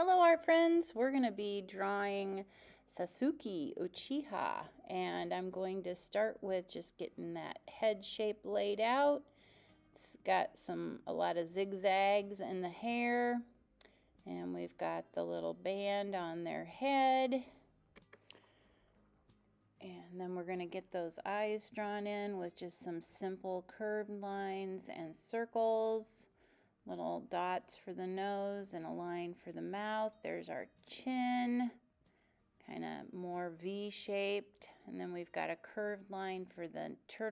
Hello, art friends. We're going to be drawing Sasuke Uchiha, and I'm going to start with just getting that head shape laid out. It's got a lot of zigzags in the hair, and we've got the little band on their head. And then we're going to get those eyes drawn in with just some simple curved lines and circles. Little dots for the nose and a line for the mouth. There's our chin, kind of more V-shaped. And then we've got a curved line for the turtle